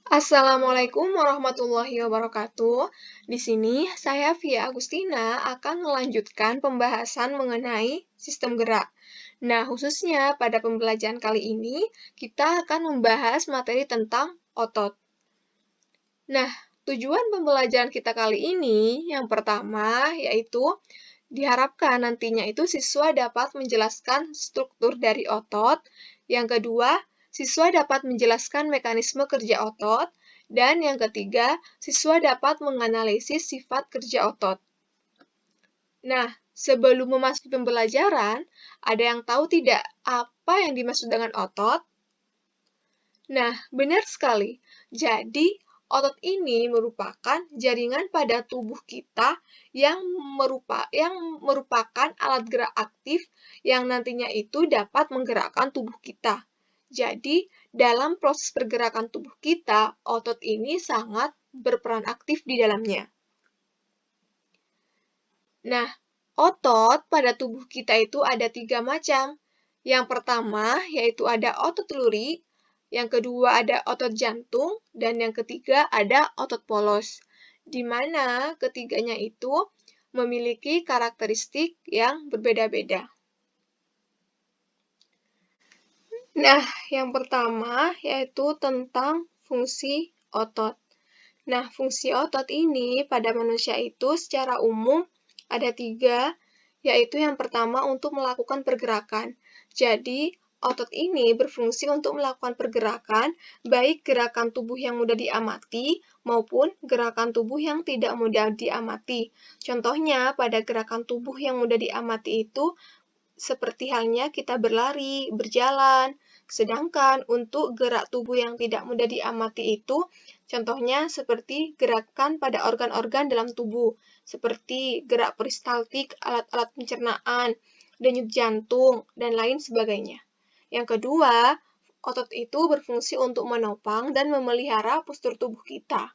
Assalamualaikum warahmatullahi wabarakatuh. Di sini saya Via Agustina akan melanjutkan pembahasan mengenai sistem gerak. Nah, khususnya pada pembelajaran kali ini, kita akan membahas materi tentang otot. Nah, tujuan pembelajaran kita kali ini yang pertama yaitu diharapkan nantinya itu siswa dapat menjelaskan struktur dari otot. Yang kedua, siswa dapat menjelaskan mekanisme kerja otot. Dan yang ketiga, siswa dapat menganalisis sifat kerja otot. Nah, sebelum memasuki pembelajaran, ada yang tahu tidak apa yang dimaksud dengan otot? Nah, benar sekali. Jadi, otot ini merupakan jaringan pada tubuh kita yang merupakan alat gerak aktif yang nantinya itu dapat menggerakkan tubuh kita. Jadi, dalam proses pergerakan tubuh kita, otot ini sangat berperan aktif di dalamnya. Nah, otot pada tubuh kita itu ada 3 macam. Yang pertama, yaitu ada otot luri, yang kedua ada otot jantung, dan yang ketiga ada otot polos, di mana ketiganya itu memiliki karakteristik yang berbeda-beda. Nah, yang pertama yaitu tentang fungsi otot. Nah, fungsi otot ini pada manusia itu secara umum ada 3, yaitu yang pertama untuk melakukan pergerakan. Jadi, otot ini berfungsi untuk melakukan pergerakan, baik gerakan tubuh yang mudah diamati maupun gerakan tubuh yang tidak mudah diamati. Contohnya, pada gerakan tubuh yang mudah diamati itu seperti halnya kita berlari, berjalan, sedangkan untuk gerak tubuh yang tidak mudah diamati itu, contohnya seperti gerakan pada organ-organ dalam tubuh, seperti gerak peristaltik, alat-alat pencernaan, denyut jantung, dan lain sebagainya. Yang kedua, otot itu berfungsi untuk menopang dan memelihara postur tubuh kita.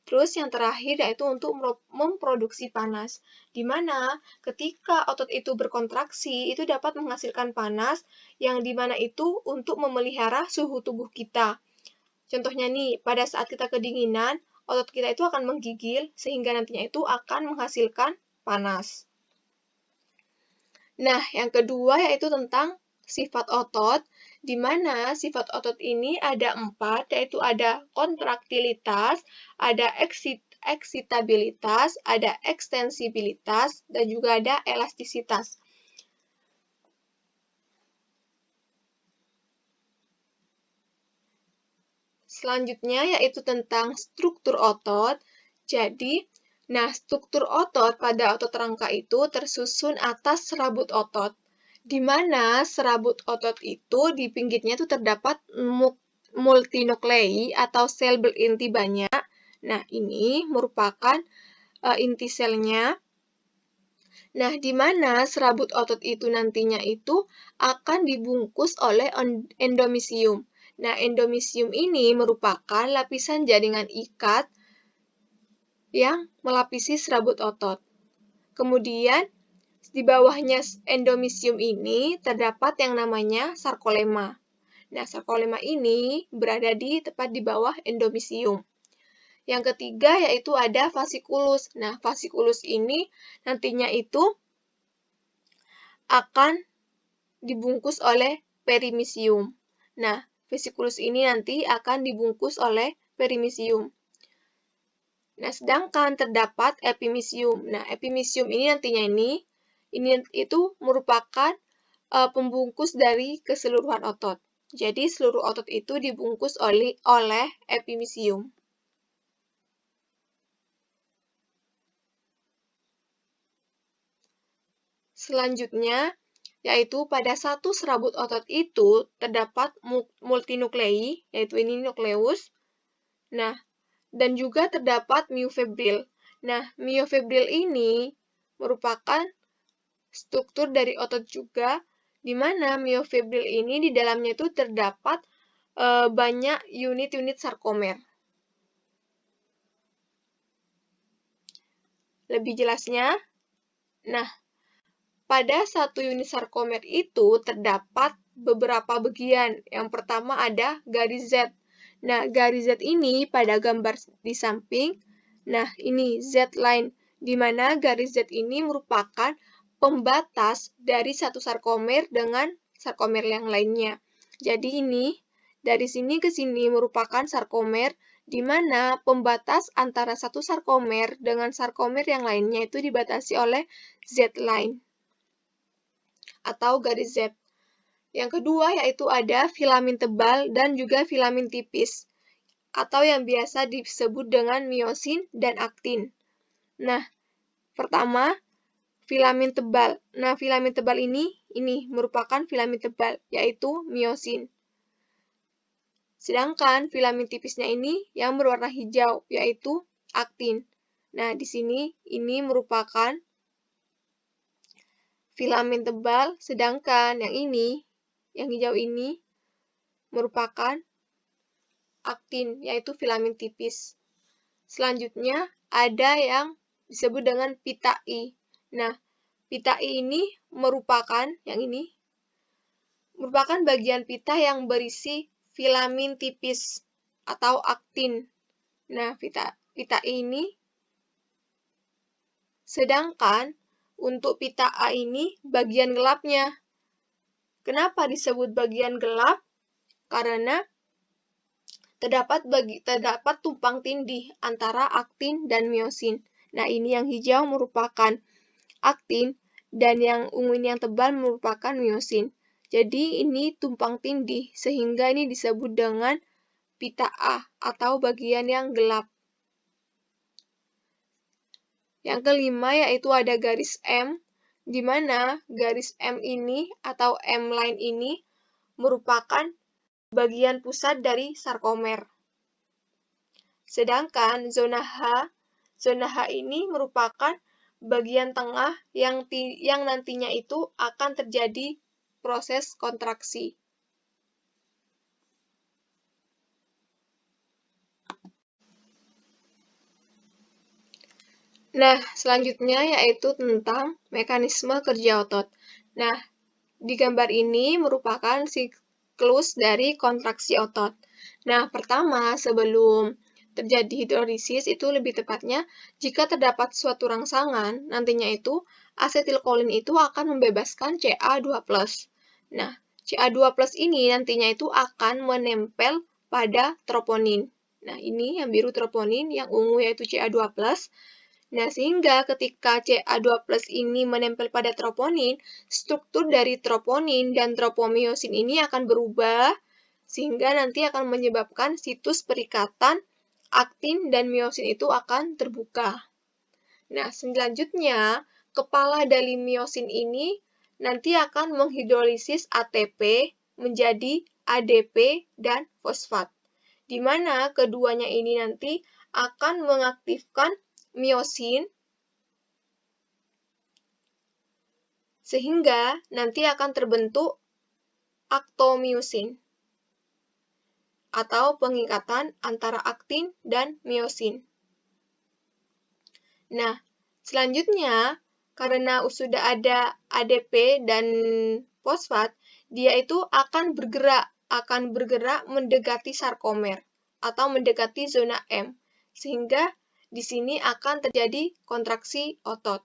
Terus yang terakhir yaitu untuk memproduksi panas, di mana ketika otot itu berkontraksi, itu dapat menghasilkan panas, yang di mana itu untuk memelihara suhu tubuh kita. Contohnya nih, pada saat kita kedinginan, otot kita itu akan menggigil, sehingga nantinya itu akan menghasilkan panas. Nah, yang kedua yaitu tentang sifat otot, di mana sifat otot ini ada 4, yaitu ada kontraktilitas, ada eksitabilitas, ada ekstensibilitas, dan juga ada elastisitas. Selanjutnya yaitu tentang struktur otot. Jadi, struktur otot pada otot rangka itu tersusun atas serabut otot, di mana serabut otot itu di pinggirnya itu terdapat multinuklei atau sel berinti banyak. Nah, ini merupakan inti selnya. Nah, di mana serabut otot itu nantinya itu akan dibungkus oleh endomisium. Nah, endomisium ini merupakan lapisan jaringan ikat yang melapisi serabut otot. Kemudian, di bawahnya endomisium ini terdapat yang namanya sarkolema. Nah, sarkolema ini berada di tepat di bawah endomisium. Yang ketiga yaitu ada vasikulus. Nah, vasikulus ini nantinya itu akan dibungkus oleh perimisium. Nah, vasikulus ini nanti akan dibungkus oleh perimisium. Nah, sedangkan terdapat epimisium. Nah, epimisium ini nantinya ini itu merupakan pembungkus dari keseluruhan otot. Jadi, seluruh otot itu dibungkus oleh epimisium. Selanjutnya, yaitu pada satu serabut otot itu terdapat multinuklei, yaitu ini nukleus. Nah, dan juga terdapat miofibril. Nah, miofibril ini merupakan struktur dari otot juga, di mana miofibril ini di dalamnya itu terdapat banyak unit-unit sarkomer. Lebih jelasnya, nah, pada satu unit sarkomer itu terdapat beberapa bagian. Yang pertama ada garis Z. Nah, garis Z ini pada gambar di samping, nah ini Z line, di mana garis Z ini merupakan pembatas dari satu sarkomer dengan sarkomer yang lainnya. Jadi ini, dari sini ke sini merupakan sarkomer, di mana pembatas antara satu sarkomer dengan sarkomer yang lainnya itu dibatasi oleh Z line atau garis Z. Yang kedua yaitu ada filamin tebal dan juga filamin tipis, atau yang biasa disebut dengan miosin dan aktin. Nah, pertama, filamin tebal. Nah, filamin tebal ini merupakan filamin tebal, yaitu miosin. Sedangkan filamin tipisnya ini yang berwarna hijau, yaitu aktin. Nah, di sini ini merupakan filamin tebal, sedangkan yang ini, yang hijau ini, merupakan aktin, yaitu filamin tipis. Selanjutnya, ada yang disebut dengan pita I. Nah, pita I ini merupakan, yang ini, merupakan bagian pita yang berisi filamin tipis atau aktin. Nah, pita I ini, sedangkan untuk pita A ini bagian gelapnya. Kenapa disebut bagian gelap? Karena terdapat tumpang tindih antara aktin dan miosin. Nah, ini yang hijau merupakan aktin dan yang ungu ini yang tebal merupakan miosin. Jadi ini tumpang tindih sehingga ini disebut dengan pita A atau bagian yang gelap. Yang kelima yaitu ada garis M, di mana garis M ini atau M line ini merupakan bagian pusat dari sarkomer. Sedangkan zona H ini merupakan bagian tengah yang nantinya itu akan terjadi proses kontraksi. Nah, selanjutnya yaitu tentang mekanisme kerja otot. Nah, di gambar ini merupakan siklus dari kontraksi otot. Nah, pertama, sebelum terjadi hidrolisis itu lebih tepatnya jika terdapat suatu rangsangan, nantinya itu asetilkolin itu akan membebaskan Ca2+. Nah, Ca2+ ini nantinya itu akan menempel pada troponin. Nah, ini yang biru troponin, yang ungu yaitu Ca2+. Nah, sehingga ketika Ca2+ ini menempel pada troponin, struktur dari troponin dan tropomiosin ini akan berubah, sehingga nanti akan menyebabkan situs perikatan aktin dan miosin itu akan terbuka. Nah, selanjutnya, kepala dari miosin ini nanti akan menghidrolisis ATP menjadi ADP dan fosfat, di mana keduanya ini nanti akan mengaktifkan miosin, sehingga nanti akan terbentuk aktomiosin atau pengikatan antara aktin dan miosin. Nah, selanjutnya, karena sudah ada ADP dan fosfat, dia itu akan bergerak mendekati sarkomer atau mendekati zona M, sehingga di sini akan terjadi kontraksi otot.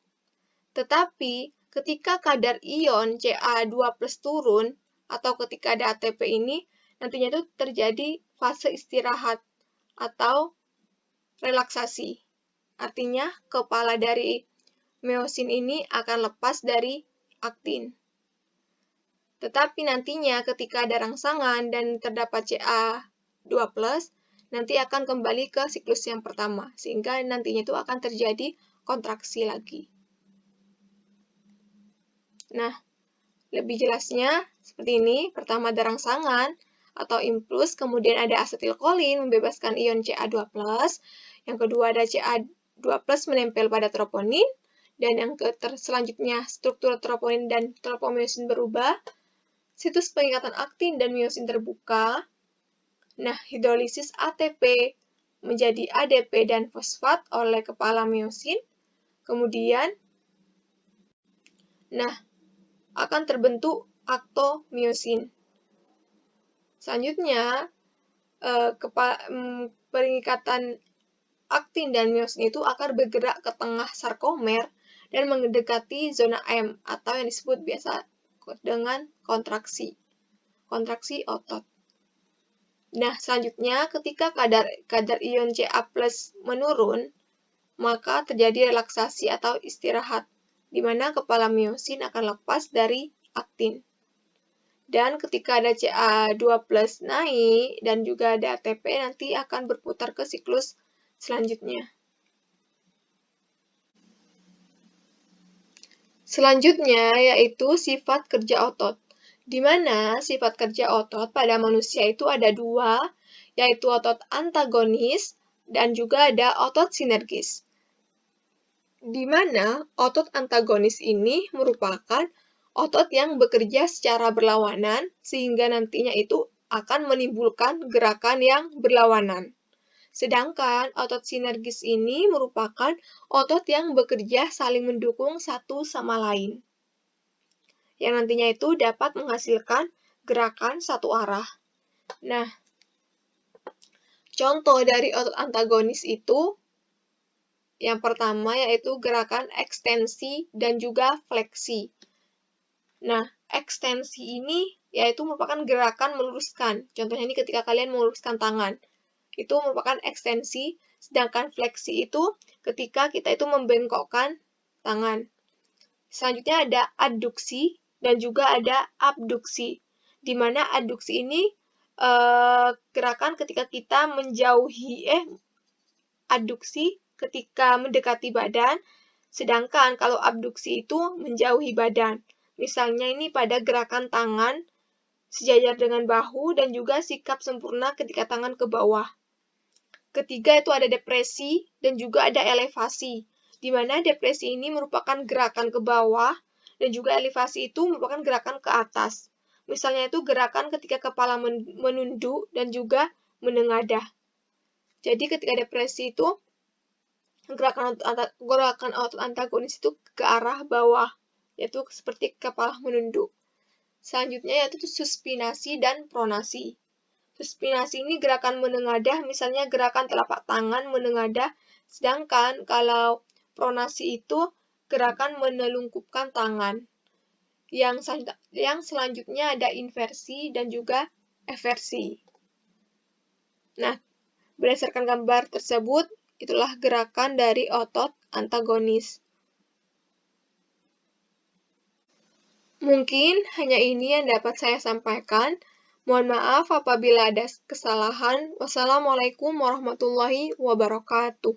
Tetapi, ketika kadar ion Ca2+ turun, atau ketika ada ATP ini, nantinya itu terjadi fase istirahat atau relaksasi. Artinya, kepala dari miosin ini akan lepas dari aktin. Tetapi nantinya ketika ada rangsangan dan terdapat Ca2+, nanti akan kembali ke siklus yang pertama, sehingga nantinya itu akan terjadi kontraksi lagi. Nah, lebih jelasnya seperti ini. Pertama ada rangsangan atau impuls, kemudian ada asetilkolin membebaskan ion Ca2+, yang kedua ada Ca2+ menempel pada troponin, dan yang selanjutnya struktur troponin dan tropomiosin berubah, situs pengikatan aktin dan miosin terbuka. Nah, hidrolisis ATP menjadi ADP dan fosfat oleh kepala miosin. Kemudian, akan terbentuk aktomiosin. Selanjutnya, pengikatan aktin dan miosin itu akan bergerak ke tengah sarkomer dan mendekati zona M atau yang disebut biasa dengan kontraksi otot. Nah, selanjutnya ketika kadar ion Ca+ menurun, maka terjadi relaksasi atau istirahat, di mana kepala miosin akan lepas dari aktin. Dan ketika ada Ca2+ naik dan juga ada ATP, nanti akan berputar ke siklus selanjutnya. Selanjutnya yaitu sifat kerja otot, di mana sifat kerja otot pada manusia itu ada dua, yaitu otot antagonis dan juga ada otot sinergis. Di mana otot antagonis ini merupakan otot yang bekerja secara berlawanan, sehingga nantinya itu akan menimbulkan gerakan yang berlawanan. Sedangkan otot sinergis ini merupakan otot yang bekerja saling mendukung satu sama lain, yang nantinya itu dapat menghasilkan gerakan satu arah. Nah, contoh dari otot antagonis itu, yang pertama yaitu gerakan ekstensi dan juga fleksi. Nah, ekstensi ini yaitu merupakan gerakan meluruskan. Contohnya ini ketika kalian meluruskan tangan. Itu merupakan ekstensi, sedangkan fleksi itu ketika kita itu membengkokkan tangan. Selanjutnya ada adduksi dan juga ada abduksi, di mana adduksi ini gerakan ketika kita adduksi ketika mendekati badan, sedangkan kalau abduksi itu menjauhi badan. Misalnya ini pada gerakan tangan sejajar dengan bahu dan juga sikap sempurna ketika tangan ke bawah. Ketiga itu ada depresi dan juga ada elevasi, di mana depresi ini merupakan gerakan ke bawah dan juga elevasi itu merupakan gerakan ke atas. Misalnya itu gerakan ketika kepala menunduk dan juga menengadah. Jadi ketika depresi itu gerakan otot antagonis itu ke arah bawah, yaitu seperti kepala menunduk. Selanjutnya yaitu suspinasi dan pronasi. Suspinasi ini gerakan menengadah, misalnya gerakan telapak tangan menengadah, sedangkan kalau pronasi itu gerakan menelungkupkan tangan. Yang selanjutnya ada inversi dan juga eversi. Nah, berdasarkan gambar tersebut, itulah gerakan dari otot antagonis. Mungkin hanya ini yang dapat saya sampaikan. Mohon maaf apabila ada kesalahan. Wassalamualaikum warahmatullahi wabarakatuh.